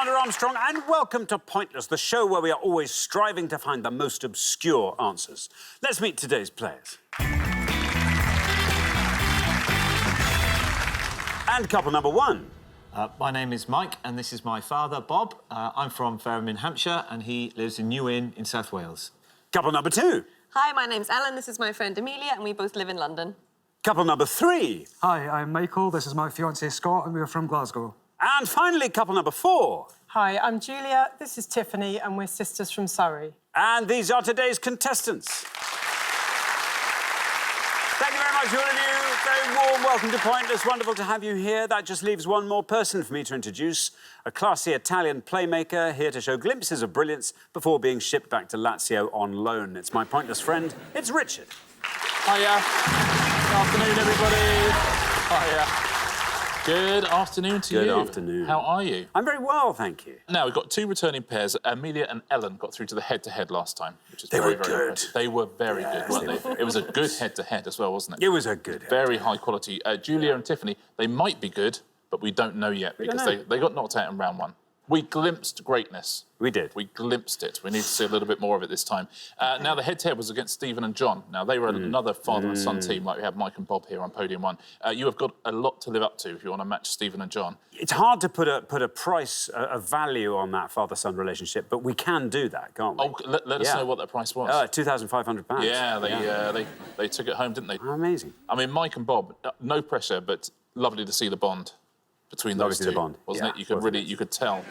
Alexander Armstrong, and welcome to Pointless, the show where we are always striving to find the most obscure answers. Let's meet today's players. And couple number one. My name is Mike, and this is my father, Bob. I'm from Fareham in Hampshire, and he lives in New Inn in South Wales. Couple number two. Hi, my name's Ellen, this is my friend Amelia, and we both live in London. Couple number three. Hi, I'm Michael, this is my fiancée Scott, and we're from Glasgow. And finally, couple number four. Hi, I'm Julia, this is Tiffany, and we're sisters from Surrey. And these are today's contestants. Thank you very much, all of you. Very warm welcome to Pointless. Wonderful to have you here. That just leaves one more person for me to introduce. A classy Italian playmaker here to show glimpses of brilliance before being shipped back to Lazio on loan. It's my Pointless friend, it's Richard. Hiya. Good afternoon, everybody. Hiya. Good afternoon to you. Good afternoon. How are you? I'm very well, thank you. Now, we've got two returning pairs. Amelia and Ellen got through to the head-to-head last time, which is They very, were very good. impressive. They were very good, weren't they? It was a good head-to-head as well, wasn't it? It was a good head. Very high quality. Julia and Tiffany, they might be good, but we don't know yet because they got knocked out in round one. We glimpsed greatness. We did. We glimpsed it. We need to see a little bit more of it this time. Now, the head-to-head was against Stephen and John. Now, they were another father and son team, like we have Mike and Bob here on podium one. You have got a lot to live up to if you want to match Stephen and John. It's hard to put a price, a value on that father-son relationship, but we can do that, can't we? Oh, let us know what that price was. £2,500. Yeah, they took it home, didn't they? Amazing. I mean, Mike and Bob, no pressure, but lovely to see the bond between those two. Lovely to see the bond. Wasn't it? You could really, you could tell.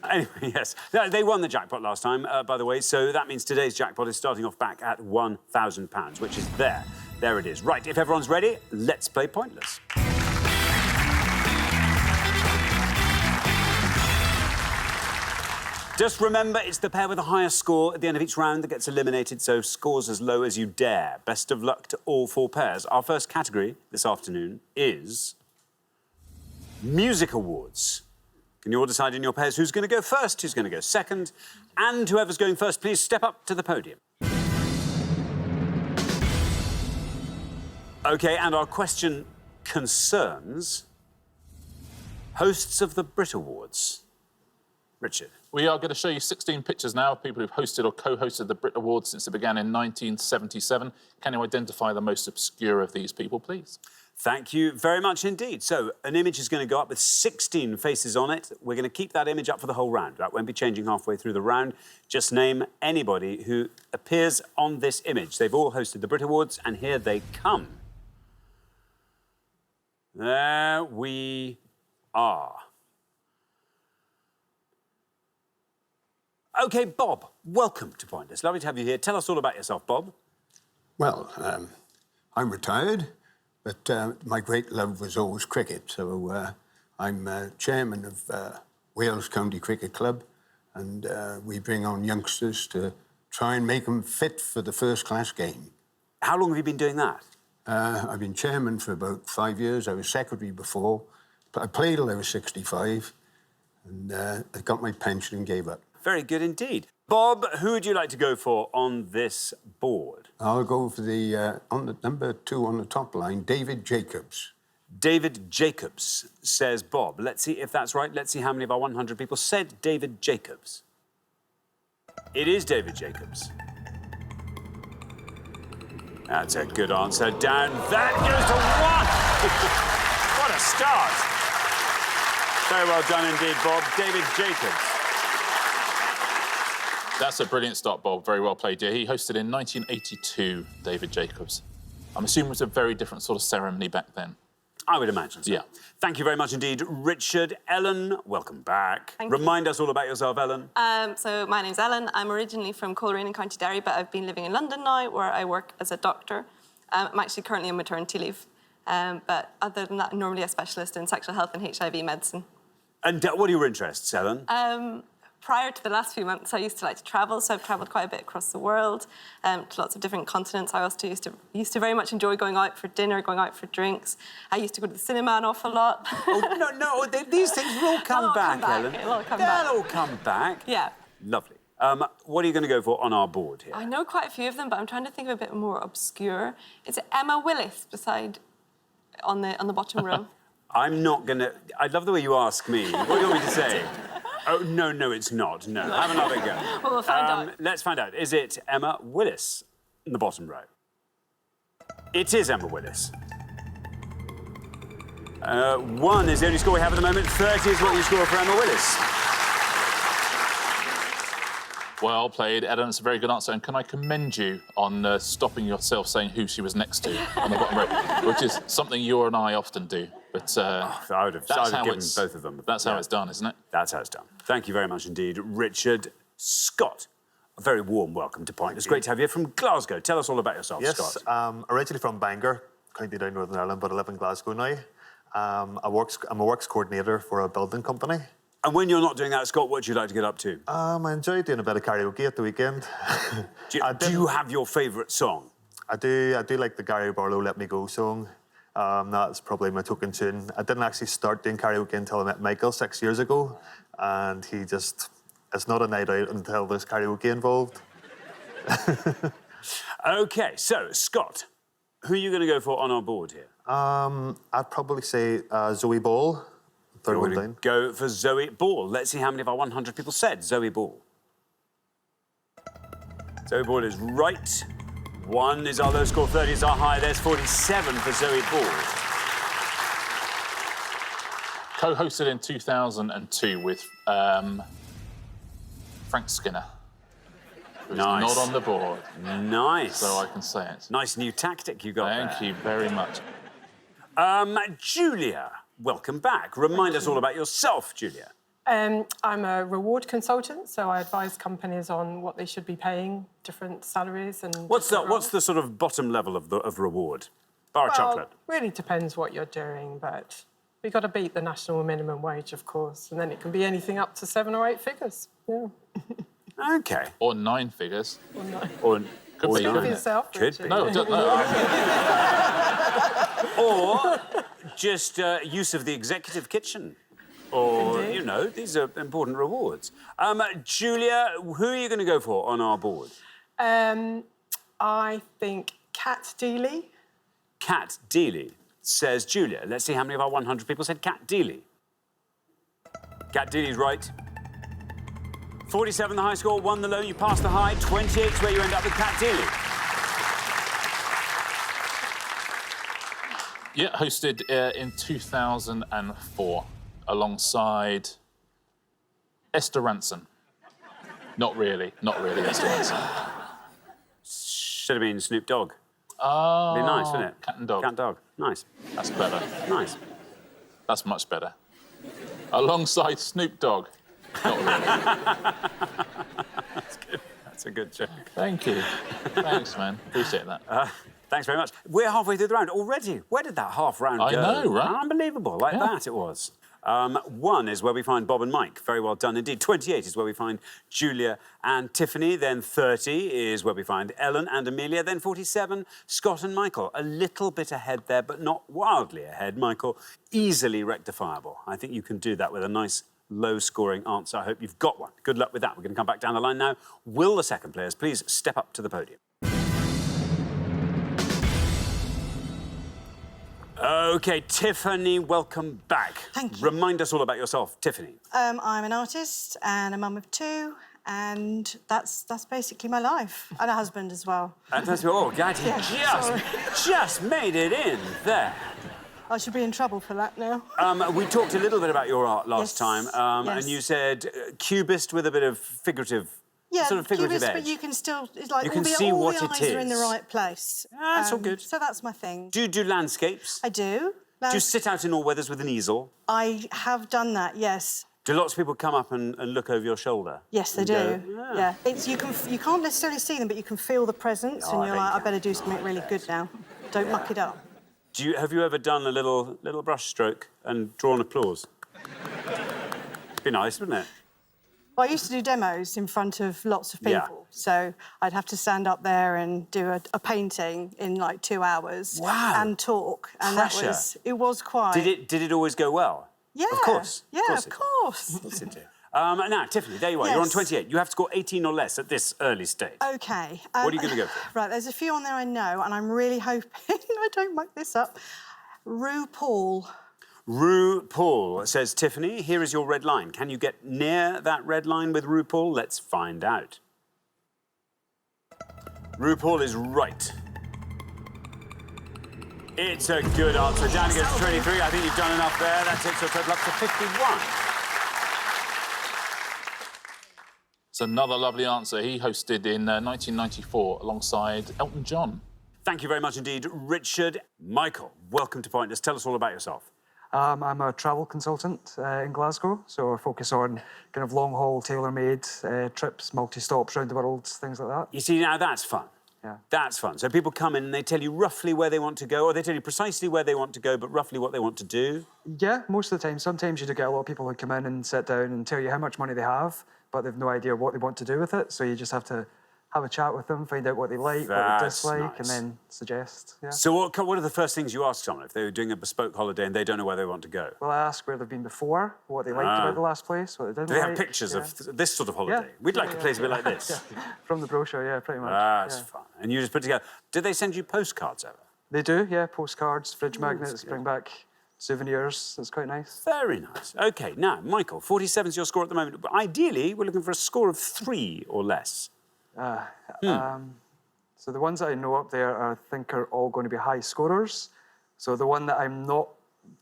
Anyway, yes. They won the jackpot last time, by the way, so that means today's jackpot is starting off back at £1,000, which is there. There it is. Right, if everyone's ready, let's play Pointless. Just remember, it's the pair with the highest score at the end of each round that gets eliminated, so scores as low as you dare. Best of luck to all four pairs. Our first category this afternoon is Music Awards. Can you all decide in your pairs who's going to go first, who's going to go second? And whoever's going first, please step up to the podium. OK, and our question concerns hosts of the Brit Awards. Richard. We are going to show you 16 pictures now of people who've hosted or co-hosted the Brit Awards since it began in 1977. Can you identify the most obscure of these people, please? Thank you very much indeed. So, an image is going to go up with 16 faces on it. We're going to keep that image up for the whole round. That won't be changing halfway through the round. Just name anybody who appears on this image. They've all hosted the Brit Awards, and here they come. There we are. OK, Bob, welcome to Pointless. Lovely to have you here. Tell us all about yourself, Bob. Well, I'm retired, but my great love was always cricket. So I'm chairman of Wales County Cricket Club, and we bring on youngsters to try and make them fit for the first-class game. How long have you been doing that? I've been chairman for about 5 years. I was secretary before. I played till I was 65, and I got my pension and gave up. Very good indeed. Bob, who would you like to go for on this board? I'll go for the, on the number 2 on the top line, David Jacobs. David Jacobs, says Bob. Let's see if that's right. Let's see how many of our 100 people said David Jacobs. It is David Jacobs. That's a good answer. Down. That goes to 1. What a start. Very well done indeed, Bob. David Jacobs. That's a brilliant start, Bob. Very well played, dear. He hosted in 1982, David Jacobs. I'm assuming it was a very different sort of ceremony back then. I would imagine so. Yeah. Thank you very much indeed, Richard. Ellen, welcome back. Thank you. Remind us all about yourself, Ellen. So my name's Ellen. I'm originally from Coleraine in County Derry, but I've been living in London now, where I work as a doctor. I'm actually currently on maternity leave. But other than that, I'm normally a specialist in sexual health and HIV medicine. And what are your interests, Ellen? Prior to the last few months, I used to like to travel, so I've travelled quite a bit across the world, to lots of different continents. I also used to very much enjoy going out for dinner, going out for drinks. I used to go to the cinema an awful lot. No, these things will all come back, Ellen. It'll all come back. They'll all come back. Yeah. Lovely. What are you going to go for on our board here? I know quite a few of them, but I'm trying to think of a bit more obscure. Is it Emma Willis beside on the bottom row? I'm not going to... I love the way you ask me. What do you want me to say? Oh, no, it's not. No, have another go. Well, we'll find out. Let's find out. Is it Emma Willis in the bottom row? It is Emma Willis. 1 is the only score we have at the moment. 30 is what you score for Emma Willis. Well played, Ellen. It's a very good answer. And can I commend you on stopping yourself saying who she was next to on the bottom row, which is something you and I often do. But I would have given both of them. That's how it's done, isn't it? That's how it's done. Thank you very much indeed, Richard Scott. A very warm welcome to Point. It's great to have you from Glasgow. Tell us all about yourself, Scott. Yes, originally from Bangor, County down Northern Ireland, but I live in Glasgow now. I'm a works coordinator for a building company. And when you're not doing that, Scott, what do you like to get up to? I enjoy doing a bit of karaoke at the weekend. Do you have your favourite song? I do like the Gary Barlow Let Me Go song. That's probably my token tune. I didn't actually start doing karaoke until I met Michael 6 years ago, and it's not a night out until there's karaoke involved. OK, so, Scott, who are you going to go for on our board here? I'd probably say Zoe Ball. Third one down. Go for Zoe Ball. Let's see how many of our 100 people said Zoe Ball. Zoe Ball is right. 1 is our low score, 30 is our high. There's 47 for Zoe Ball. Co-hosted in 2002 with Frank Skinner, who's Nice. not on the board, Nice. so I can say it. Nice new tactic you got there. Thank you very much. Julia, welcome back. Remind us all about yourself, Julia. I'm a reward consultant, so I advise companies on what they should be paying, different salaries and. What's different the sort of bottom level of reward? Bar of chocolate. Really depends what you're doing, but we've got to beat the national minimum wage, of course, and then it can be anything up to 7 or 8 figures. Yeah. OK. Or 9 figures. Or no. Or Could be Think of nine. yourself, Could Richard. be. No, Or just use of the executive kitchen. Or, Indeed. you know, these are important rewards. Julia, who are you going to go for on our board? I think Kat Deely. Kat Deely, says Julia. Let's see how many of our 100 people said Kat Deely. Kat Deely's right. 47 the high score, 1 the low, you pass the high. 28 is where you end up with Kat Deely. Yeah, hosted in 2004 alongside Esther Ranson. Not really Esther Ranson. Should have been Snoop Dogg. Oh, Be nice, wouldn't it? Cat and dog. Cat and dog. Nice. That's better. Nice. That's much better. Alongside Snoop Dogg. Not really. That's good. That's a good joke. Thank you. Thanks, man. Appreciate that. Thanks very much. We're halfway through the round already. Where did that half round go? I know, right? Unbelievable. Like Yeah. that it was. 1 is where we find Bob and Mike. Very well done indeed. 28 is where we find Julia and Tiffany. Then 30 is where we find Ellen and Amelia. Then 47, Scott and Michael. A little bit ahead there, but not wildly ahead. Michael, easily rectifiable. I think you can do that with a nice low-scoring answer. I hope you've got one. Good luck with that. We're going to come back down the line now. Will the second players please step up to the podium? OK, Tiffany, welcome back. Thank you. Remind us all about yourself, Tiffany. I'm an artist and a mum of 2, and that's basically my life, and a husband as well. Fantastic. Oh, God, he Yeah, just made it in there. I should be in trouble for that now. We talked a little bit about your art last Yes, time, yes. and you said cubist with a bit of figurative, Yeah, sort of figurative cubist, edge. but you can still, it's like You all can the, see all what the it eyes are in the is. right place. That's all good. So that's my thing. Do you do landscapes? I do. Do you sit out in all weathers with an easel? I have done that, yes. Do lots of people come up and look over your shoulder? Yes, they and do. go, Yeah. It's, you can't necessarily see them, but you can feel the presence, Oh, and you're I like, bet I better do something really good now. Don't muck it up. Have you ever done a little brush stroke and drawn applause? It'd be nice, wouldn't it? Well, I used to do demos in front of lots of people, Yeah. so I'd have to stand up there and do a painting in like 2 hours. Wow. And talk, and Pressure. it was quite. Did it always go well? Yeah. Of course. Yeah, of of course. course it did. Now, Tiffany, there you are. You're on Yes. 28. You have to score 18 or less at this early stage. Okay. What are you going to go for? Right, there's a few on there I know, and I'm really hoping I don't muck this up. RuPaul. RuPaul says, Tiffany, here is your red line. Can you get near that red line with RuPaul? Let's find out. RuPaul is right. It's a good answer. Down it goes to 23. I think you've done enough there. That takes your total up to 51. It's another lovely answer. He hosted in 1994 alongside Elton John. Thank you very much indeed, Richard. Michael, welcome to Pointless. Tell us all about yourself. I'm a travel consultant in Glasgow, so I focus on kind of long-haul, tailor-made trips, multi-stops around the world, things like that. You see, now that's fun. Yeah. That's fun. So people come in and they tell you roughly where they want to go, or they tell you precisely where they want to go, but roughly what they want to do. Yeah, most of the time. Sometimes you do get a lot of people who come in and sit down and tell you how much money they have, but they've no idea what they want to do with it, so you just have to have a chat with them, find out what they like, what they dislike, nice. and then suggest. Yeah. So what are the first things you ask someone if they're doing a bespoke holiday and they don't know where they want to go? Well, I ask where they've been before, what they liked about the last place, what they didn't Do they like. have pictures yeah. of this sort of holiday? Yeah. We'd like a place a bit like this. From the brochure, yeah, pretty much. That's yeah. fun. And you just put together... Did they send you postcards over? They do, yeah, postcards, fridge magnets, bring back souvenirs. It's quite nice. Very nice. OK, now, Michael, 47's your score at the moment. But ideally, we're looking for a score of 3 or less. So the ones that I know up there, I think, are all going to be high scorers. So the one that I'm not,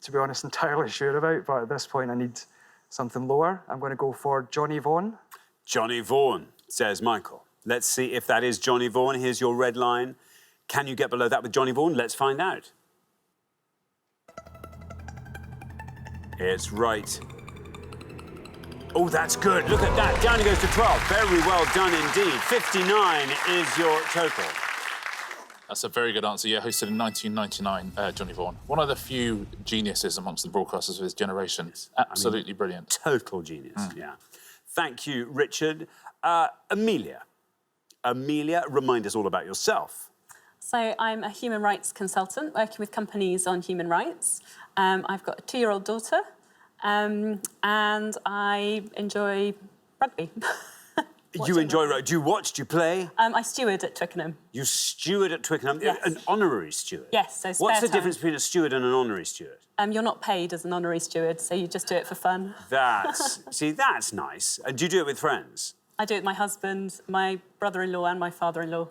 to be honest, entirely sure about, but at this point I need something lower, I'm going to go for Johnny Vaughan. Johnny Vaughan, says Michael. Let's see if that is Johnny Vaughan. Here's your red line. Can you get below that with Johnny Vaughan? Let's find out. It's right. Oh, that's good. Look at that. Down it goes to 12. Very well done indeed. 59 is your total. That's a very good answer. Yeah, hosted in 1999, Johnny Vaughan. One of the few geniuses amongst the broadcasters of his generation. Absolutely brilliant. Total genius, yeah. Thank you, Richard. Amelia. Amelia, remind us all about yourself. So I'm a human rights consultant working with companies on human rights. I've got a 2-year-old daughter, and I enjoy rugby. You enjoy rugby. Do you watch? Do you play? I steward at Twickenham. You steward at Twickenham? Yes. An honorary steward? Yes, so spare What's the time. difference between a steward and an honorary steward? You're not paid as an honorary steward, so you just do it for fun. See, that's nice. And do you do it with friends? I do it with my husband, my brother-in-law and my father-in-law.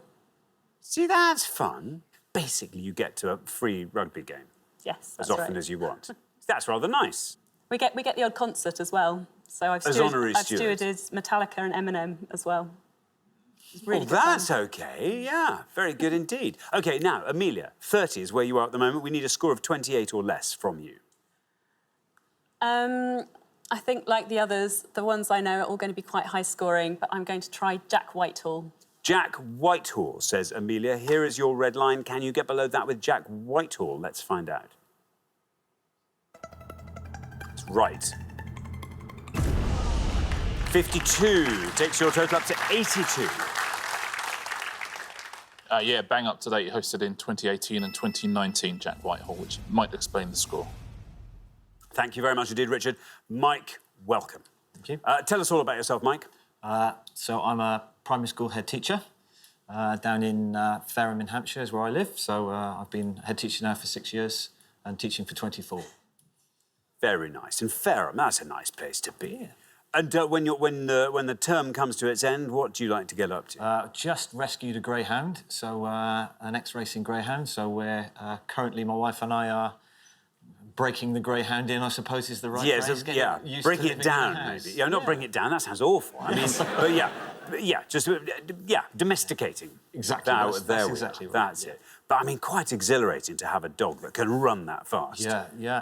See, that's fun. Basically, you get to a free rugby game. Yes, that's as often right. as you want. That's rather nice. We get the odd concert as well. So I've honorary steward. stewarded Metallica and Eminem as well. It's really good that's fun. OK, yeah. Very good indeed. OK, now, Amelia, 30 is where you are at the moment. We need a score of 28 or less from you. I think, like the others, the ones I know are all going to be quite high-scoring, but I'm going to try Jack Whitehall. Jack Whitehall, says Amelia. Here is your red line. Can you get below that with Jack Whitehall? Let's find out. That's right. 52 takes your total up to 82. Yeah, bang up to date. Hosted in 2018 and 2019, Jack Whitehall, which might explain the score. Thank you very much indeed, Richard. Mike, welcome. Thank you. Tell us all about yourself, Mike. So I'm a primary school head teacher down in Fareham in Hampshire is where I live. So I've been head teacher now for 6 years and teaching for 24. Very nice. And Fareham, that's a nice place to be. Yeah. And when the term comes to its end, what do you like to get up to? Just rescued a greyhound, so an ex-racing greyhound. So we're currently, my wife and I are breaking the greyhound in, I suppose is the right phrase. Yeah, break it down, maybe. Yeah, not bring it down, that sounds awful. I mean, domesticating. Exactly, that's exactly right. That's it. But I mean, quite exhilarating to have a dog that can run that fast. Yeah.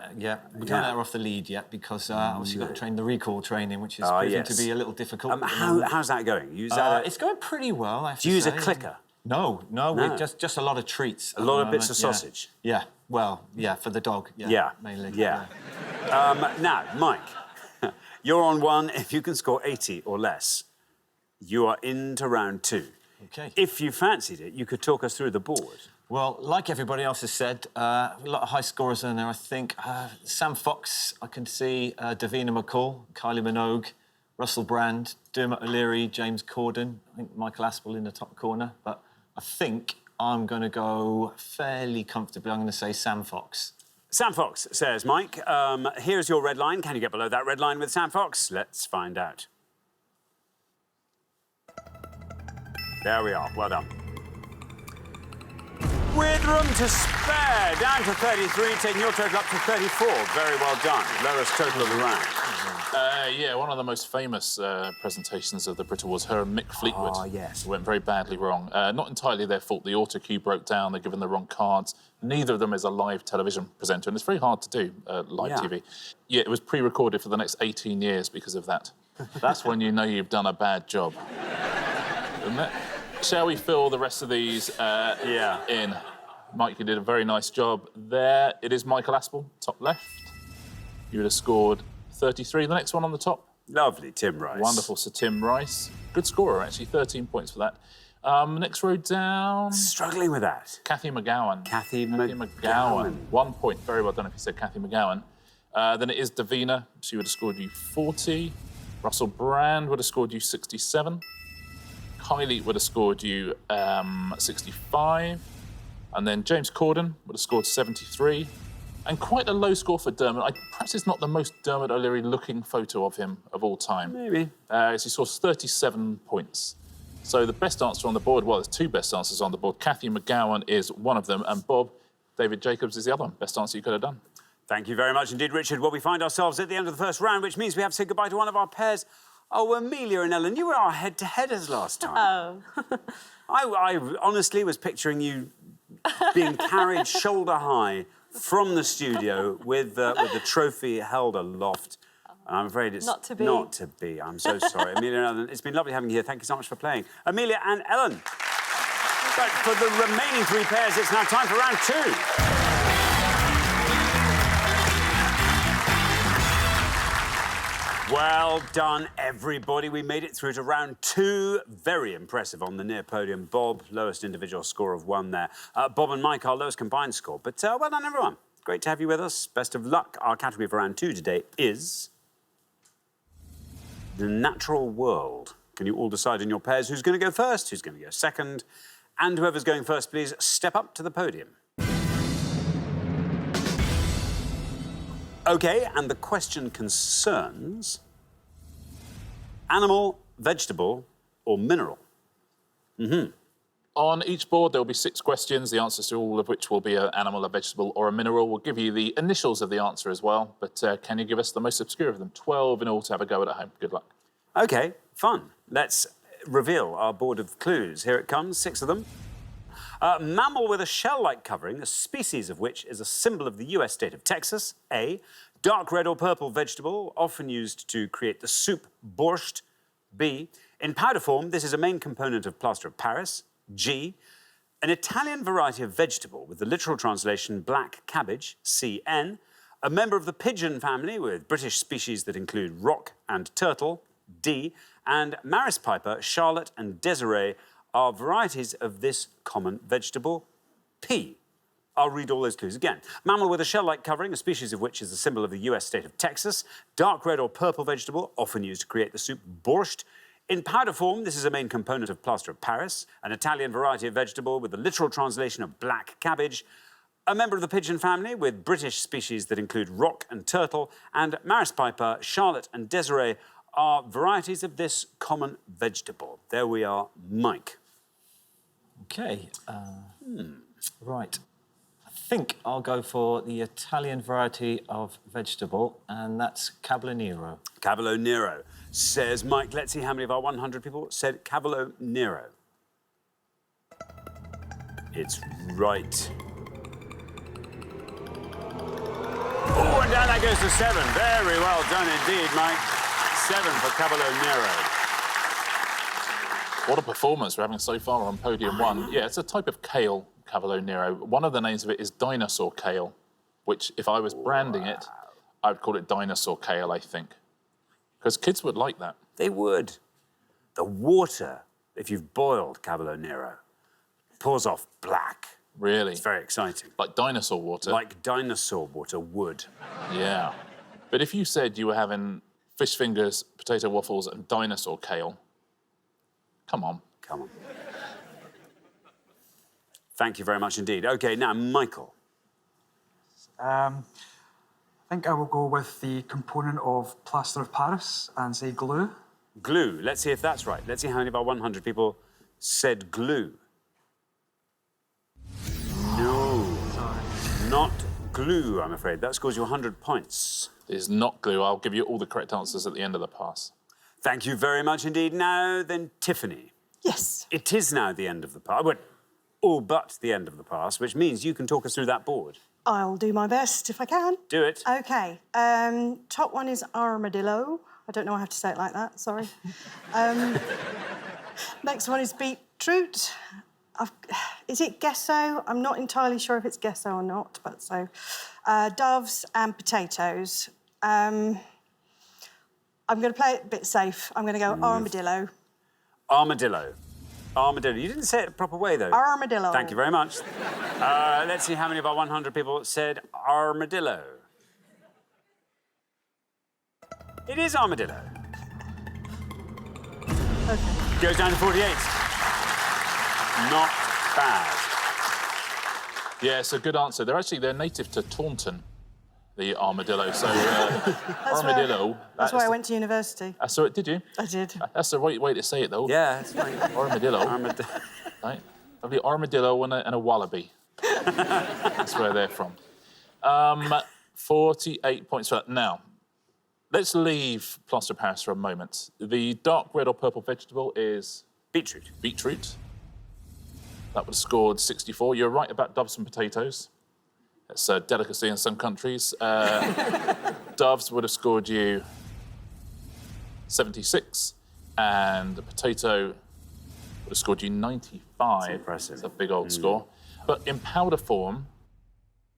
We can't let her off the lead yet because obviously got to train the recall training, which is proving to be a little difficult. How's that going? It's going pretty well, I have to say. Do you use a clicker? No, we're just a lot of treats. A lot of bits of sausage? Yeah, for the dog, mainly. Yeah. Now, Mike, you're on 1. If you can score 80 or less, you are into round 2. OK. If you fancied it, you could talk us through the board. Well, like everybody else has said, a lot of high scorers in there, I think. Sam Fox, I can see Davina McCall, Kylie Minogue, Russell Brand, Dermot O'Leary, James Corden. I think Michael Aspel in the top corner. But I think I'm going to go fairly comfortably. I'm going to say Sam Fox. Sam Fox says, Mike, here's your red line. Can you get below that red line with Sam Fox? Let's find out. There we are. Well done. With room to spare, down to 33, taking your total up to 34. Very well done. Lowest total of the round. Yeah, one of the most famous presentations of the Brit Awards, her and Mick Fleetwood. Oh, yes. Went very badly wrong. Not entirely their fault. The auto cue broke down. They're given the wrong cards. Neither of them is a live television presenter, and it's very hard to do live TV. Yeah, it was pre-recorded for the next 18 years because of that. That's when you know you've done a bad job. Isn't it? Shall we fill the rest of these in? Mike, you did a very nice job there. It is Michael Aspel, top left. You would have scored 33. The next one on the top. Lovely, Tim Rice. Wonderful, Sir Tim Rice. Good scorer, actually, 13 points for that. Next row down. Struggling with that. Kathy McGowan. Kathy McGowan. 1 point. Very well done if you said Kathy McGowan. Then it is Davina. She would have scored you 40. Russell Brand would have scored you 67. Kylie would have scored you 65. And then James Corden would have scored 73. And quite a low score for Dermot. Perhaps it's not the most Dermot O'Leary-looking photo of him of all time. Maybe. He scores 37 points. So the best answer on the board, well, there's two best answers on the board. Kathy McGowan is one of them, and Bob David Jacobs is the other one. Best answer you could have done. Thank you very much indeed, Richard. Well, we find ourselves at the end of the first round, which means we have to say goodbye to one of our pairs. Oh, Amelia and Ellen, you were our head-to-headers last time. Oh. I honestly was picturing you being carried shoulder high from the studio with the trophy held aloft. And I'm afraid it's not to be. Not to be. I'm so sorry. Amelia and Ellen, it's been lovely having you here. Thank you so much for playing. Amelia and Ellen. But for the remaining three pairs, it's now time for round two. Well done, everybody. We made it through to round two. Very impressive on the near podium. Bob, lowest individual score of 1 there. Bob and Mike, our lowest combined score. But well done, everyone. Great to have you with us. Best of luck. Our category for round two today is the natural world. Can you all decide in your pairs who's going to go first, who's going to go second? And whoever's going first, please step up to the podium. OK, and the question concerns animal, vegetable or mineral. On each board, there will be 6 questions, the answers to all of which will be an animal, a vegetable or a mineral. We'll give you the initials of the answer as well, but can you give us the most obscure of them? 12 in all to have a go at home. Good luck. OK, fun. Let's reveal our board of clues. Here it comes, 6 of them. Mammal with a shell-like covering, a species of which is a symbol of the US state of Texas. A. Dark red or purple vegetable, often used to create the soup borscht. B. In powder form, this is a main component of plaster of Paris. G. An Italian variety of vegetable with the literal translation black cabbage. CN. A member of the pigeon family with British species that include rock and turtle. D. And Maris piper, Charlotte and Desiree are varieties of this common vegetable. P. I'll read all those clues again. Mammal with a shell-like covering, a species of which is a symbol of the US state of Texas. Dark red or purple vegetable, often used to create the soup borscht. In powder form, this is a main component of plaster of Paris. An Italian variety of vegetable with the literal translation of black cabbage. A member of the pigeon family with British species that include rock and turtle. And Maris piper, Charlotte and Desiree are varieties of this common vegetable. There we are, Mike. OK. Right. I think I'll go for the Italian variety of vegetable, and that's Cavolo Nero. Cavolo Nero, says Mike. Let's see how many of our 100 people said Cavolo Nero. It's right. Oh, and down that goes to 7. Very well done indeed, Mike. 7 for Cavolo Nero. What a performance we're having so far on podium 1. Yeah, it's a type of kale, Cavolo Nero. One of the names of it is dinosaur kale, which, if I was branding it, I would call it dinosaur kale, I think. Because kids would like that. They would. The water, if you've boiled Cavolo Nero, pours off black. Really? It's very exciting. Like dinosaur water? Like dinosaur water would. Yeah. But if you said you were having fish fingers, potato waffles and dinosaur kale, come on. Come on. Thank you very much indeed. OK, now, Michael. I think I will go with the component of plaster of Paris and say glue. Glue. Let's see if that's right. Let's see how many of our 100 people said glue. No. Sorry. Not glue, I'm afraid. That scores you 100 points. It is not glue. I'll give you all the correct answers at the end of the pass. Thank you very much indeed. Now then, Tiffany. Yes. It is now the end of the pass. Well, all but the end of the pass, which means you can talk us through that board. I'll do my best if I can. Do it. OK. Top one is armadillo. I don't know I have to say it like that, sorry. Next one is beetroot. Is it gesso? I'm not entirely sure if it's gesso or not, but so. Doves and potatoes. I'm going to play it a bit safe. I'm going to go armadillo. Armadillo. Armadillo. You didn't say it the proper way, though. Armadillo. Thank you very much. Let's see how many of our 100 people said armadillo. It is armadillo. OK. Goes down to 48. Not bad. Yeah, it's a good answer. They're native to Taunton, the armadillo. So armadillo. That's why I went to university. So it did you? I did. That's the right way to say it, though. Yeah, it's fine. Armadillo. Right? Lovely armadillo and a wallaby. That's where they're from. 48 points for that. Now, let's leave plaster of Paris for a moment. The dark red or purple vegetable is... Beetroot. Beetroot. That would have scored 64. You're right about doves and potatoes. That's a delicacy in some countries. Doves would have scored you 76, and the potato would have scored you 95. That's impressive. It's a big old score. But in powder form,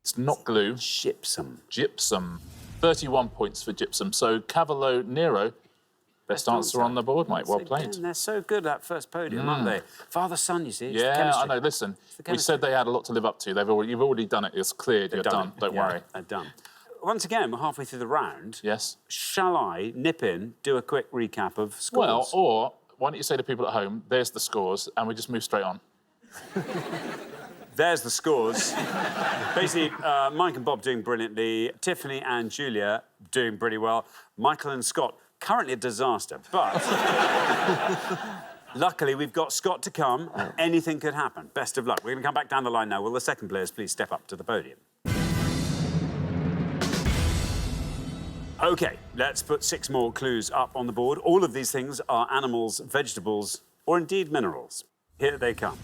it's not glue. Gypsum. Gypsum. 31 points for gypsum. So Cavallo Nero, best answer on the board, mate. Well played. Again, they're so good at first podium, aren't they? Father-son, you see. It's the Yeah, chemistry. I know. Listen, the we chemistry. said they had a lot to live up to. You've already done it. It's cleared. You're done. Don't worry. They're done. Once again, we're halfway through the round. Yes. Shall I nip in, do a quick recap of scores? Well, or why don't you say to people at home, there's the scores, and we just move straight on. There's the scores. Basically, Mike and Bob doing brilliantly. Tiffany and Julia doing pretty well. Michael and Scott, currently a disaster, but luckily we've got Scott to come. Anything could happen. Best of luck. We're going to come back down the line now. Will the second players please step up to the podium? OK, let's put 6 more clues up on the board. All of these things are animals, vegetables, or indeed minerals. Here they come.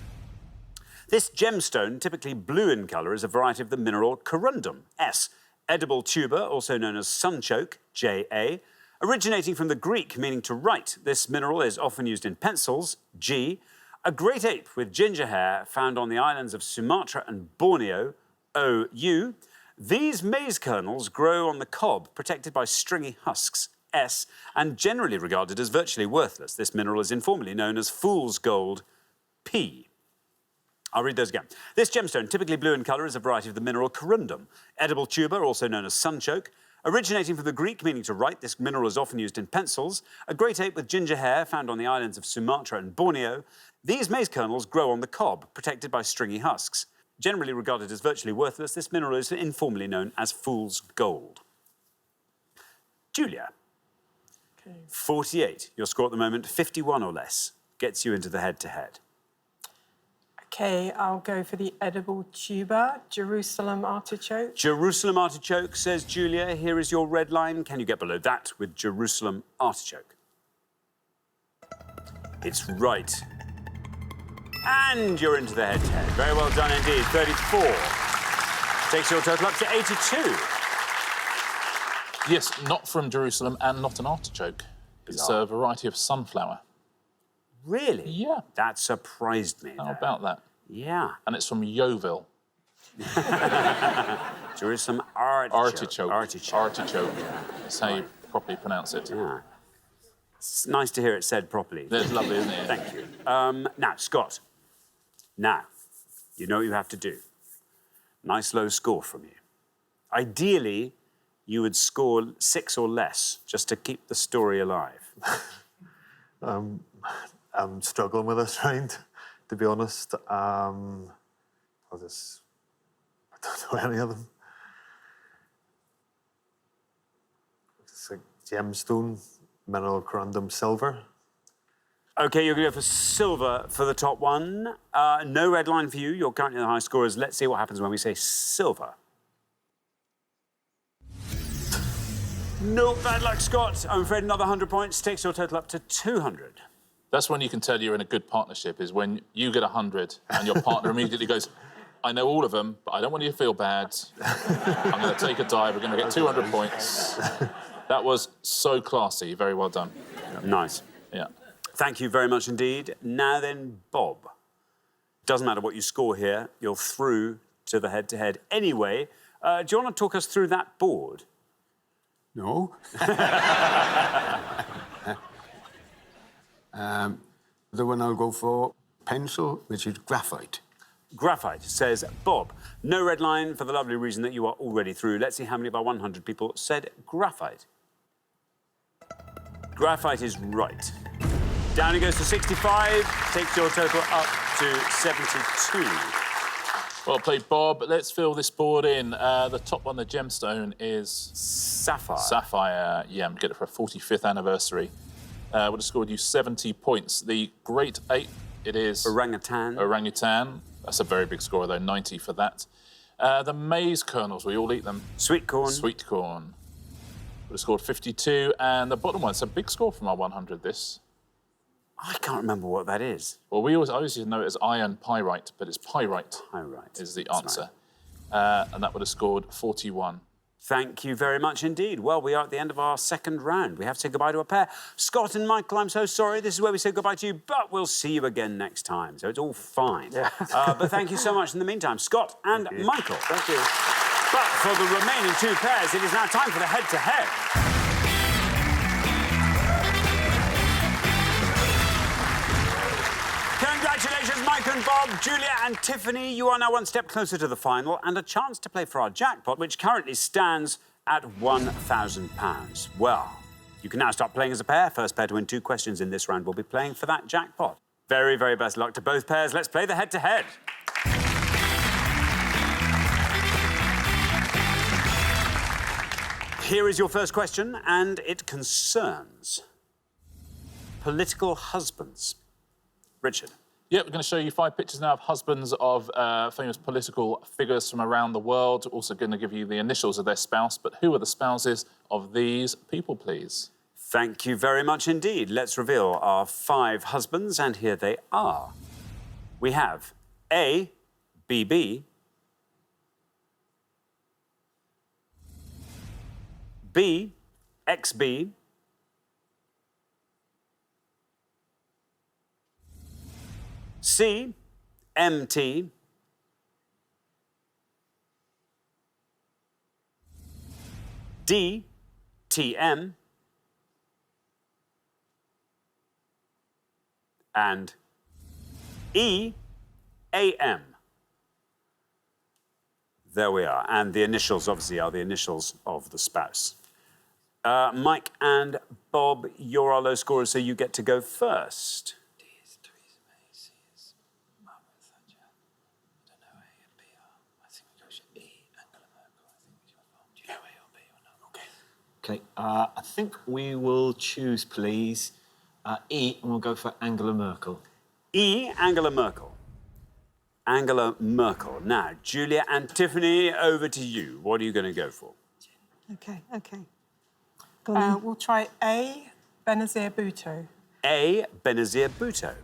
This gemstone, typically blue in colour, is a variety of the mineral corundum, S. Edible tuber, also known as sunchoke, Ja. Originating from the Greek, meaning to write, this mineral is often used in pencils, G. A great ape with ginger hair found on the islands of Sumatra and Borneo, OU. These maize kernels grow on the cob, protected by stringy husks, S, and generally regarded as virtually worthless. This mineral is informally known as fool's gold, P. I'll read those again. This gemstone, typically blue in colour, is a variety of the mineral corundum. Edible tuber, also known as sunchoke. Originating from the Greek, meaning to write, this mineral is often used in pencils. A great ape with ginger hair found on the islands of Sumatra and Borneo. These maize kernels grow on the cob, protected by stringy husks. Generally regarded as virtually worthless, this mineral is informally known as fool's gold. Julia. Okay. 48. Your score at the moment, 51 or less, gets you into the head-to-head. OK, I'll go for the edible tuber, Jerusalem artichoke. Jerusalem artichoke, says Julia. Here is your red line. Can you get below that with Jerusalem artichoke? It's right. And you're into the head-to-head. Very well done indeed. 34. Takes your total up to 82. Yes, not from Jerusalem and not an artichoke. It's a variety of sunflower. Really? Yeah. That surprised me. How about that? Yeah. And it's from Yeovil. Jerusalem artichoke. Artichoke. Artichoke. That's how you properly pronounce it. Yeah. It's nice to hear it said properly. That's lovely, isn't it? Thank you. Now, Scott. Now, you know what you have to do. Nice low score from you. Ideally, you would score 6 or less just to keep the story alive. I'm struggling with this round, to be honest. I don't know any of them. gemstone, mineral corundum, silver. OK, you're going to go for silver for the top one. No red line for you. You're currently the high scorers. Let's see what happens when we say silver. No bad luck, Scott. I'm afraid another 100 points takes your total up to 200. That's when you can tell you're in a good partnership, is when you get 100 and your partner immediately goes, I know all of them, but I don't want you to feel bad. I'm going to take a dive. We're going to get 200 points. That was so classy. Very well done. Nice. Yeah. Thank you very much indeed. Now then, Bob. Doesn't matter what you score here. You're through to the head-to-head. Anyway, do you want to talk us through that board? No. The one I'll go for, pencil, which is graphite. Graphite, says Bob. No red line for the lovely reason that you are already through. Let's see how many of our 100 people said graphite. Graphite is right. Down it goes to 65, takes your total up to 72. Well played, Bob. Let's fill this board in. The top one, the gemstone, is... Sapphire. Sapphire. Yeah, I'm getting it for a 45th anniversary. Would have scored you 70 points. The Great Ape, it is... Orangutan. Orangutan. That's a very big score, though, 90 for that. The maize kernels, we all eat them. Sweet corn. Sweet corn. Would have scored 52. And the bottom one, it's a big score from our 100, this. I can't remember what that is. Well, I always know it as iron pyrite, but it's pyrite. Pyrite is the That's answer. Right. And that would have scored 41. Thank you very much indeed. Well, we are at the end of our second round. We have to say goodbye to a pair. Scott and Michael, I'm so sorry. This is where we say goodbye to you, but we'll see you again next time. So it's all fine. Yeah. But thank you so much in the meantime, Scott and Michael. Thank you. But for the remaining two pairs, it is now time for the head-to-head. Congratulations, Mike and Bob, Julia and Tiffany. You are now one step closer to the final and a chance to play for our jackpot, which currently stands at £1,000. Well, you can now start playing as a pair. First pair to win 2 questions in this round will be playing for that jackpot. Very, very best luck to both pairs. Let's play the head-to-head. Here is your first question, and it concerns political husbands. Richard. Yeah, we're going to show you 5 pictures now of husbands of famous political figures from around the world. Also going to give you the initials of their spouse, but who are the spouses of these people, please? Thank you very much indeed. Let's reveal our 5 husbands, and here they are. We have A, BB, B, XB, C, MT, D, TM, and E, AM. There we are. And the initials, obviously, are the initials of the spouse. Mike and Bob, you're our low scorers, so you get to go first. OK, I think we will choose, please, E, and we'll go for Angela Merkel. E, Angela Merkel. Angela Merkel. Now, Julia and Tiffany, over to you. What are you going to go for? OK. Go on. We'll try A, Benazir Bhutto. A, Benazir Bhutto.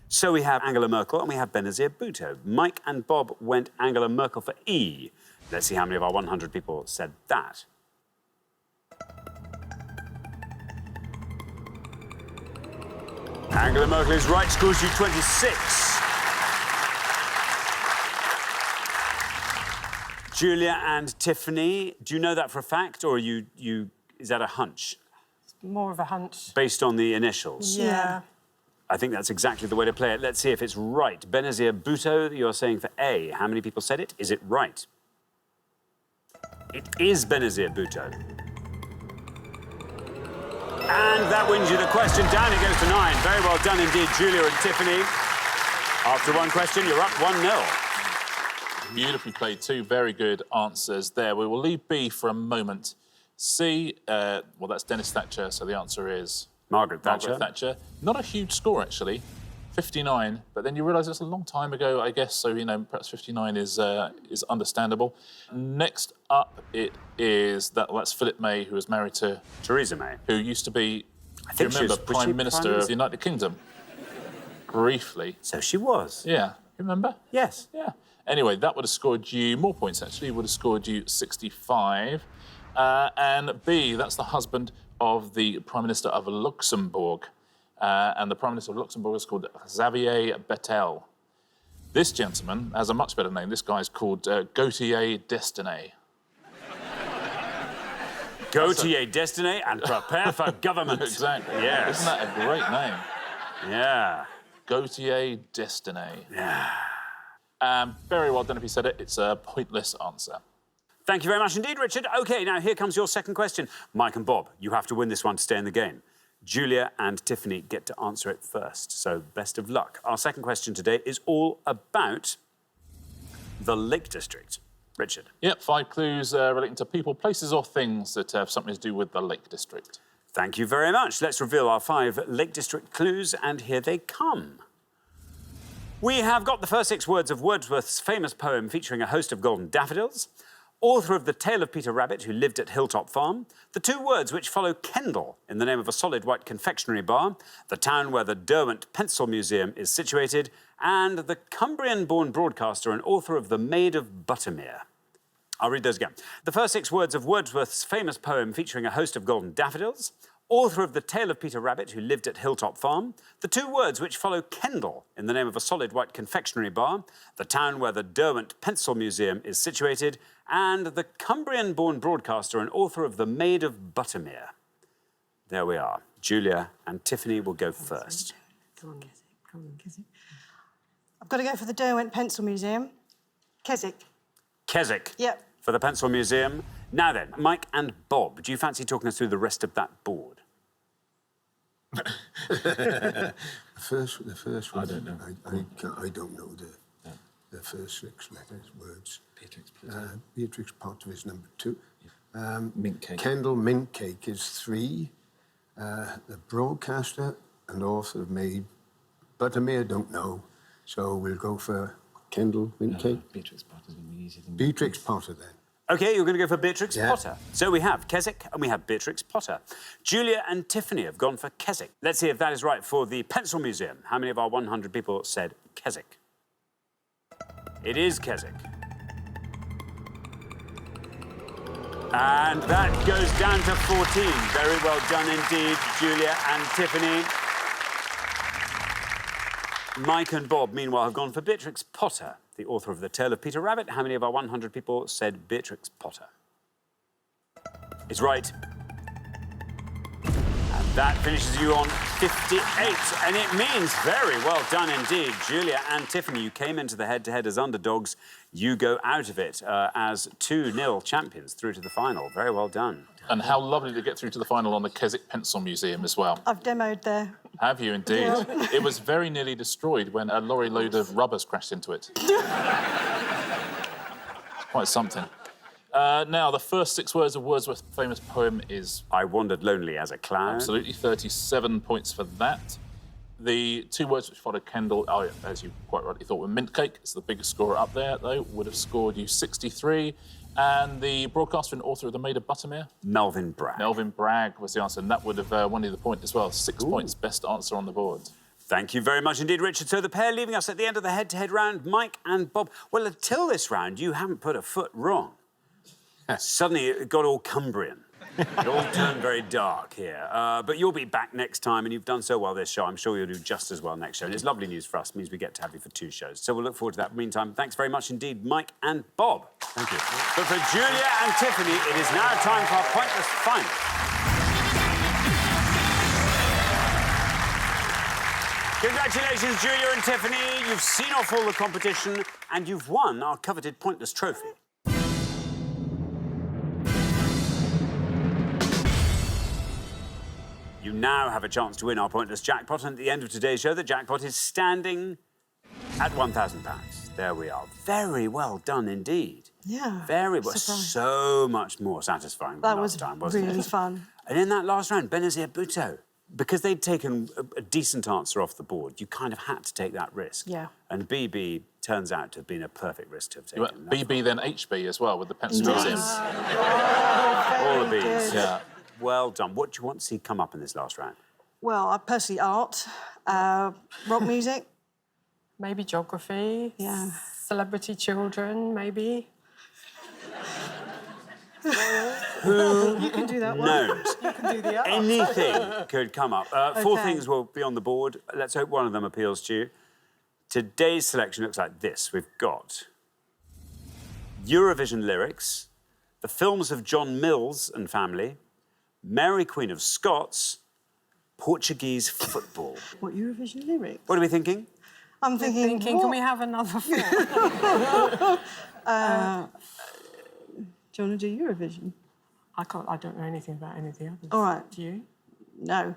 So we have Angela Merkel and we have Benazir Bhutto. Mike and Bob went Angela Merkel for E. Let's see how many of our 100 people said that. Angela Merkel is right, scores you 26. Julia and Tiffany, do you know that for a fact, or is that a hunch? More of a hunch. Based on the initials? Yeah. I think that's exactly the way to play it. Let's see if it's right. Benazir Bhutto, you're saying for A. How many people said it? Is it right? It is Benazir Bhutto. And that wins you the question. Down it goes to 9. Very well done indeed, Julia and Tiffany. After one question, you're up 1-0. Beautifully played. 2 very good answers there. We will leave B for a moment. C, well, that's Dennis Thatcher, so the answer is... Margaret Thatcher. Margaret Thatcher. Not a huge score, actually. 59, but then you realise it's a long time ago, I guess, so, you know, perhaps 59 is understandable. Next up, it is... That's Philip May, who was married to... Theresa May. Who used to be, I think remember, Prime Minister of the United Kingdom. Briefly. So she was. Yeah. You remember? Yes. Yeah. Anyway, that would have scored you more points, actually. It would have scored you 65. And B, that's the husband of the Prime Minister of Luxembourg. And the Prime Minister of Luxembourg is called Xavier Bettel. This gentleman has a much better name. This guy's called Gautier Destiné. Gautier Destiné and prepare for government. Exactly. Yes. Isn't that a great name? Yeah. Gautier Destiné. Yeah. Very well done if you said it. It's a pointless answer. Thank you very much indeed, Richard. OK, now here comes your second question. Mike and Bob, you have to win this one to stay in the game. Julia and Tiffany get to answer it first, so best of luck. Our second question today is all about the Lake District. Richard. Yep, 5 clues relating to people, places or things that have something to do with the Lake District. Thank you very much. Let's reveal our 5 Lake District clues, and here they come. We have got the first 6 words of Wordsworth's famous poem featuring a host of golden daffodils, author of The Tale of Peter Rabbit, who lived at Hilltop Farm, the 2 words which follow Kendal in the name of a solid white confectionery bar, the town where the Derwent Pencil Museum is situated, and the Cumbrian-born broadcaster and author of The Maid of Buttermere. I'll read those again. The first 6 words of Wordsworth's famous poem featuring a host of golden daffodils, author of The Tale of Peter Rabbit, who lived at Hilltop Farm, the 2 words which follow Kendal in the name of a solid white confectionery bar, the town where the Derwent Pencil Museum is situated, and the Cumbrian-born broadcaster and author of The Maid of Buttermere. There we are. Julia and Tiffany will go first. Come on, Keswick. I've got to go for the Derwent Pencil Museum. Keswick. Keswick. Yep. For the Pencil Museum. Now then, Mike and Bob, do you fancy talking us through the rest of that board? The first one. I don't know. I don't know the first 6 letters, words. Beatrix Potter is number 2. Mint cake. Kendal mint cake is 3. The broadcaster and author of Maid Buttermere, don't know. So we'll go for Kendal mint cake. Beatrix Potter's going to be easier than Beatrix Potter then. OK, you're going to go for Beatrix Yeah. Potter. So we have Keswick and we have Beatrix Potter. Julia and Tiffany have gone for Keswick. Let's see if that is right for the Pencil Museum. How many of our 100 people said Keswick? It is Keswick. And that goes down to 14. Very well done indeed, Julia and Tiffany. Mike and Bob, meanwhile, have gone for Beatrix Potter, the author of The Tale of Peter Rabbit. How many of our 100 people said Beatrix Potter? It's right. And that finishes you on 58. And it means very well done indeed. Julia and Tiffany, you came into the head-to-head as underdogs. You go out of it as 2-0 champions through to the final. Very well done. And how lovely to get through to the final on the Keswick Pencil Museum as well. I've demoed there. Have you indeed? Yeah. It was very nearly destroyed when a lorry load of rubbers crashed into it. Quite something. Now, the first 6 words of Wordsworth's famous poem is... I wandered lonely as a cloud. Absolutely, 37 points for that. The 2 words which followed Kendal, as you quite rightly thought, were mint cake. It's the biggest scorer up there, though. Would have scored you 63. And the broadcaster and author of The Maid of Buttermere? Melvyn Bragg. Melvyn Bragg was the answer, and that would have won you the point as well. 6 points, best answer on the board. Thank you very much indeed, Richard. So the pair leaving us at the end of the head-to-head round, Mike and Bob. Well, until this round, you haven't put a foot wrong. Suddenly, it got all Cumbrian. It all turned very dark here. But you'll be back next time, and you've done so well this show. I'm sure you'll do just as well next show. And it's lovely news for us. It means we get to have you for 2 shows. So we'll look forward to that. Meantime, thanks very much indeed, Mike and Bob. Thank you. But for Julia and Tiffany, it is now time for our pointless final. Congratulations, Julia and Tiffany. You've seen off all the competition, and you've won our coveted pointless trophy. You now have a chance to win our pointless jackpot, and at the end of today's show, the jackpot is standing at £1,000. There we are. Very well done indeed. Yeah. So much more satisfying than That last was time, wasn't really it? fun. And in that last round, Benazir Bhutto, because they'd taken a decent answer off the board, you kind of had to take that risk. Yeah. And BB turns out to have been a perfect risk to have You taken. went BB then HB as well with the pencil museum. All the Bs. Yeah. Well done. What do you want to see come up in this last round? Well, personally, art, rock music. Maybe geography. Yeah. Celebrity children, maybe. Who You can do that one. knows? You can do the art. Anything could come up. Four Okay. things will be on the board. Let's hope one of them appeals to you. Today's selection looks like this. We've got Eurovision lyrics, the films of John Mills and family, Mary Queen of Scots, Portuguese football. What, Eurovision lyrics? What are we thinking? I'm thinking, Can we have another four? do you want to do Eurovision? I don't know anything about any of the others. All right. Do you? No.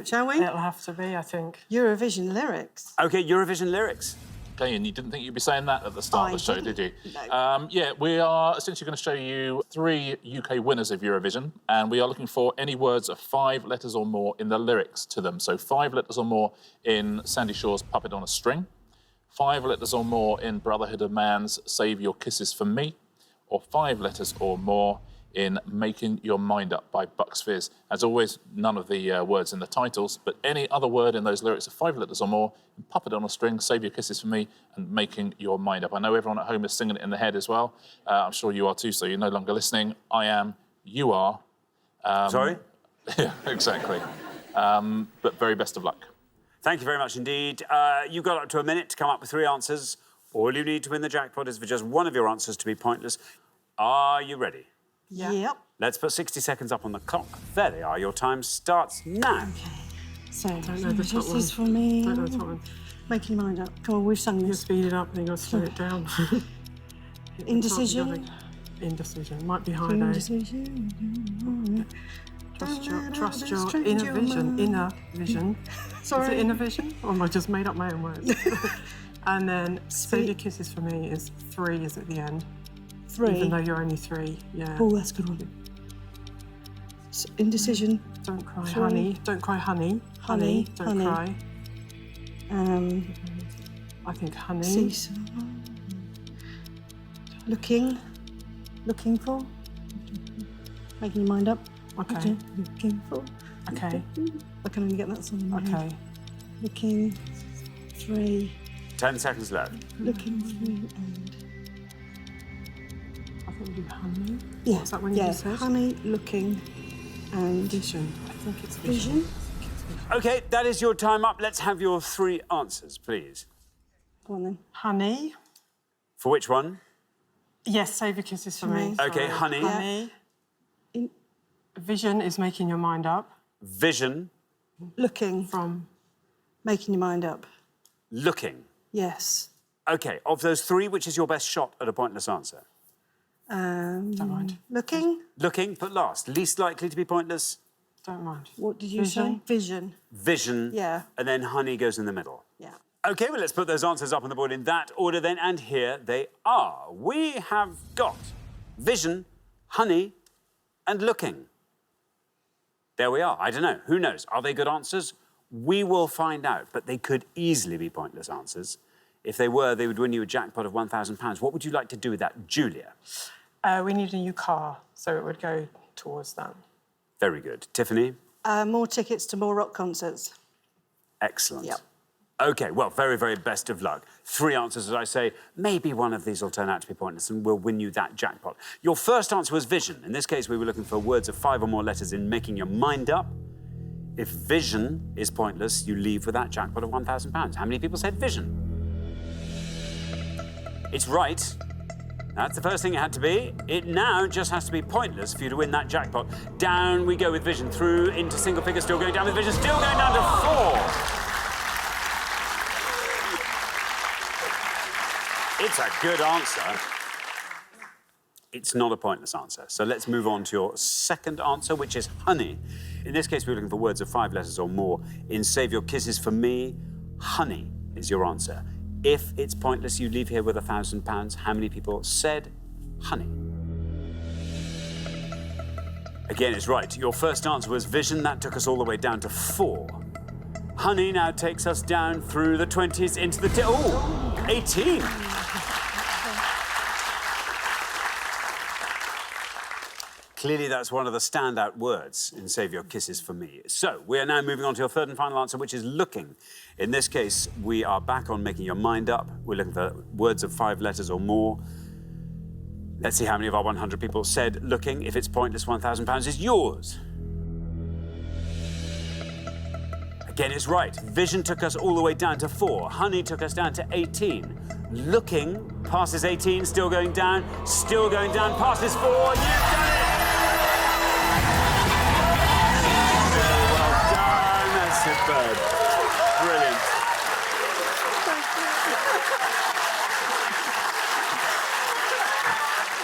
Shall we? It'll have to be, I think. Eurovision lyrics. OK, Eurovision lyrics. Okay, and you didn't think you'd be saying that at the start I of the show, didn't, did you? no. Yeah, we are essentially going to show you 3 UK winners of Eurovision, and we are looking for any words of 5 letters or more in the lyrics to them. So 5 letters or more in Sandy Shaw's Puppet on a String, 5 letters or more in Brotherhood of Man's Save Your Kisses for Me, or 5 letters or more in Making Your Mind Up by Bucks Fizz. As always, none of the words in the titles, but any other word in those lyrics of 5 letters or more, in Puppet on a String, Save Your Kisses for Me, and Making Your Mind Up. I know everyone at home is singing it in their head as well. I'm sure you are too, so you're no longer listening. I am, you are. Sorry? Yeah, exactly. But very best of luck. Thank you very much indeed. You've got up to a minute to come up with 3 answers. All you need to win the jackpot is for just one of your answers to be pointless. Are you ready? Yeah. Yep. Let's put 60 seconds up on the clock. There they are. Your time starts now. So, Don't know the top this one. is for me. Don't know the top one. Making your mind up. Come on, we've sung You this. speed it up and then you got to slow it down. Indecision. Indecision. Might be high though. Indecision. Trust your inner vision. Inner vision. Sorry. Is it inner vision? Or have I just made up my own words? And then Save Your Kisses for Me is 3 is at the end. 3. Even though you're only 3, yeah. Oh, that's a good one. Indecision. Don't cry, 3. honey. Don't cry, honey. Honey, Don't honey. cry. I think honey. Cease. Looking for. Making your mind up. Okay. Looking for. Okay. I can only get that song in my head. Okay. Looking 3. 10 seconds left. Looking 3 and. I think we do honey. Yeah. Is that when you just said? Honey, looking, and Vision. I think it's vision. vision. OK, that is your time up. Let's have your 3 answers, please. Go on then. Honey. For which one? Yes, Save Your Kisses for Me. OK, Sorry. honey. Honey. Vision is making your mind up. Vision. Looking, From making your mind up. Looking. Yes. OK, of those 3, which is your best shot at a pointless answer? Don't mind. Looking. Looking, put last. Least likely to be pointless? Don't mind. What did you say? Vision. Vision. Yeah. And then honey goes in the middle. Yeah. OK, well, let's put those answers up on the board in that order then. And here they are. We have got vision, honey, and looking. There we are. I don't know. Who knows? Are they good answers? We will find out. But they could easily be pointless answers. If they were, they would win you a jackpot of £1,000. What would you like to do with that, Julia? We need a new car, so it would go towards that. Very good. Tiffany? More tickets to more rock concerts. Excellent. Yep. OK, well, very, very best of luck. 3 answers, as I say. Maybe one of these will turn out to be pointless and will win you that jackpot. Your first answer was vision. In this case, we were looking for words of 5 or more letters in Making Your Mind Up. If vision is pointless, you leave with that jackpot of £1,000. How many people said vision? It's right. That's the first thing it had to be. It now just has to be pointless for you to win that jackpot. Down we go with vision, through into single figures, still going down with vision, still going down to 4. It's a good answer. It's not a pointless answer. So let's move on to your second answer, which is honey. In this case, we're looking for words of 5 letters or more. In Save Your Kisses for Me, honey is your answer. If it's pointless, you leave here with £1,000. How many people said honey? Again, it's right. Your first answer was vision. That took us all the way down to 4. Honey now takes us down through the 20s into the... 18. Clearly, that's one of the standout words in Save Your Kisses for me. So, we are now moving on to your third and final answer, which is looking. In this case, we are back on making your mind up. We're looking for words of 5 letters or more. Let's see how many of our 100 people said looking. If it's pointless, £1,000 is yours. Again, it's right. Vision took us all the way down to 4. Honey took us down to 18. Looking passes 18, still going down, passes 4. You've done it! Superb. Brilliant.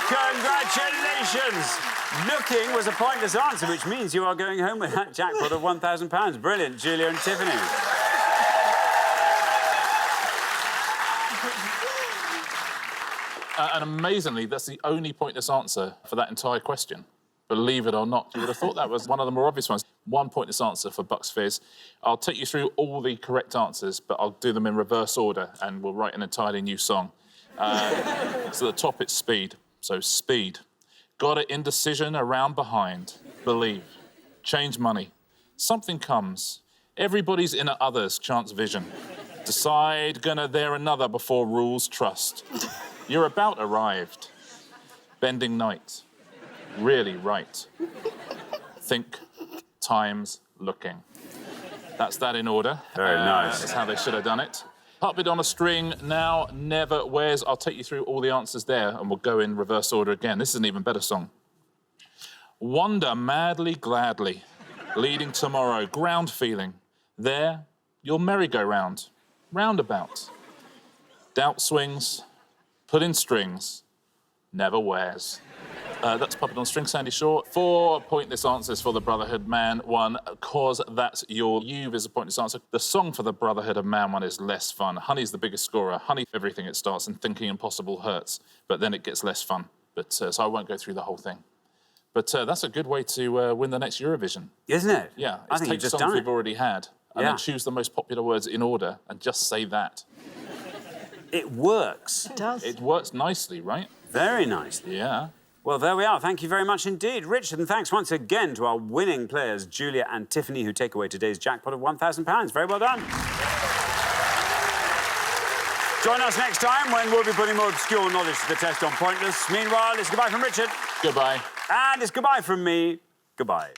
Congratulations! Looking was a pointless answer, which means you are going home with that jackpot of £1,000. Brilliant, Julia and Tiffany. And amazingly, that's the only pointless answer for that entire question. Believe it or not, you would have thought that was one of the more obvious ones. 1 pointless answer for Bucks Fizz. I'll take you through all the correct answers, but I'll do them in reverse order, and we'll write an entirely new song. So at the top, it's speed. So speed. Got it, indecision, around, behind. Believe. Change money. Something comes. Everybody's in at others, chance vision. Decide, gonna, there, another before rules, trust. You're about arrived. Bending night. Really right. Think, times, looking. That's that in order. Very nice. That's how they should have done it. Puppet on a string, now, never, where's. I'll take you through all the answers there and we'll go in reverse order again. This is an even better song. Wander madly, gladly, leading tomorrow, ground feeling. There, your merry-go-round, roundabout. Doubt swings, put in strings, never wears. That's Puppet on String, Sandy Shaw. 4 pointless answers for the Brotherhood Man one, cause that's your You've is a pointless answer. The song for the Brotherhood of Man one is less fun. Honey's the biggest scorer. Honey, everything it starts, and Thinking Impossible hurts, but then it gets less fun. But so I won't go through the whole thing. But that's a good way to win the next Eurovision. Isn't it? Yeah. I think take you've just songs done it. we've already had and then choose the most popular words in order and just say that. It works. It does. It works nicely, right? Very nicely. Yeah. Well, there we are. Thank you very much indeed, Richard. And thanks once again to our winning players, Julia and Tiffany, who take away today's jackpot of £1,000. Very well done. Join us next time when we'll be putting more obscure knowledge to the test on Pointless. Meanwhile, it's goodbye from Richard. Goodbye. And it's goodbye from me. Goodbye.